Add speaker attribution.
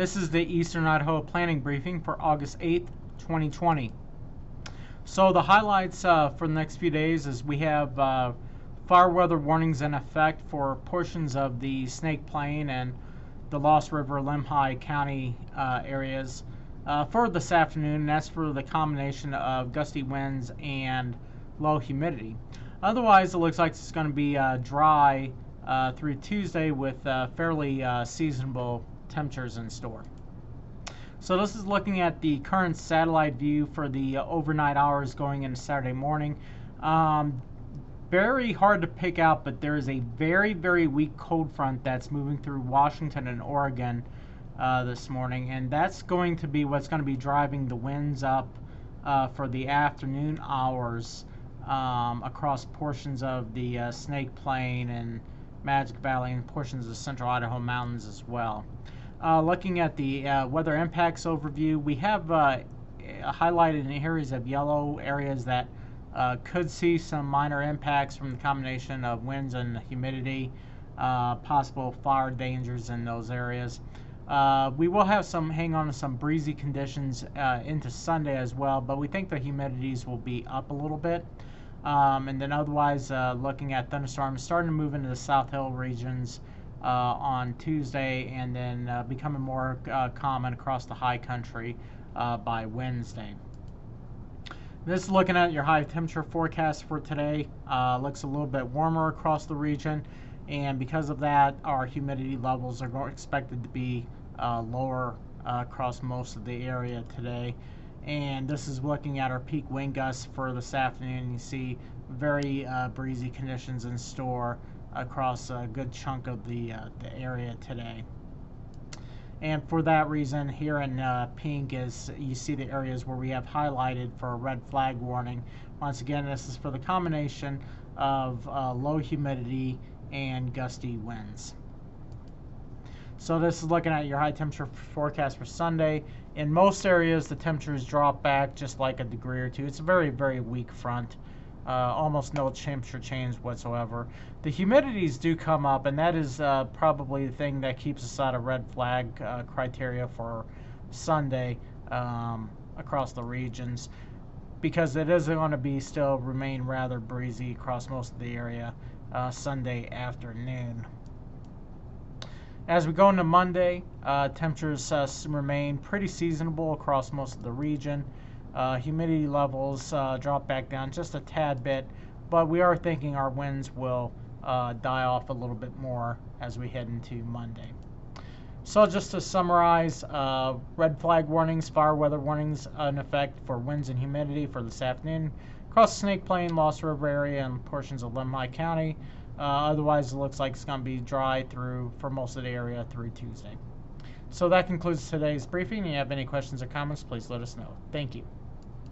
Speaker 1: This is the Eastern Idaho Planning Briefing for August 8th, 2020. So the highlights for the next few days is we have fire weather warnings in effect for portions of the Snake Plain and the Lost River Lemhi County areas for this afternoon, and that's for the combination of gusty winds and low humidity. Otherwise, it looks like it's going to be dry through Tuesday with fairly seasonable temperatures in store. So this is looking at the current satellite view for the overnight hours going into Saturday morning. Very hard to pick out, but there is a very, very weak cold front that's moving through Washington and Oregon this morning, and that's going to be what's going to be driving the winds up for the afternoon hours across portions of the Snake Plain and Magic Valley and portions of the Central Idaho Mountains as well. Looking at the weather impacts overview, we have highlighted in areas of yellow areas that could see some minor impacts from the combination of winds and humidity, possible fire dangers in those areas. We will have hang on to some breezy conditions into Sunday as well, but we think the humidities will be up a little bit. And then otherwise, looking at thunderstorms starting to move into the South Hill regions on Tuesday, and then becoming more common across the high country by Wednesday. This is looking at your high temperature forecast for today. Looks a little bit warmer across the region, and because of that, our humidity levels are expected to be lower across most of the area today. And this is looking at our peak wind gusts for this afternoon. You see very breezy conditions in store across a good chunk of the area today. And for that reason, here in pink is you see the areas where we have highlighted for a red flag warning. Once again, this is for the combination of low humidity and gusty winds. So this is looking at your high temperature forecast for Sunday. In most areas, the temperatures drop back just like a degree or two. It's a very, very weak front. Almost no temperature change whatsoever. The humidities do come up, and that is probably the thing that keeps us out of red flag criteria for Sunday across the regions, because it is going to be still remain rather breezy across most of the area Sunday afternoon. As we go into Monday, temperatures remain pretty seasonable across most of the region. Humidity levels drop back down just a tad bit, but we are thinking our winds will die off a little bit more as we head into Monday. So just to summarize, red flag warnings, fire weather warnings in effect for winds and humidity for this afternoon across the Snake Plain, Lost River area, and portions of Lemhi County. Otherwise, it looks like it's going to be dry for most of the area through Tuesday. So that concludes today's briefing. If you have any questions or comments, please let us know. Thank you.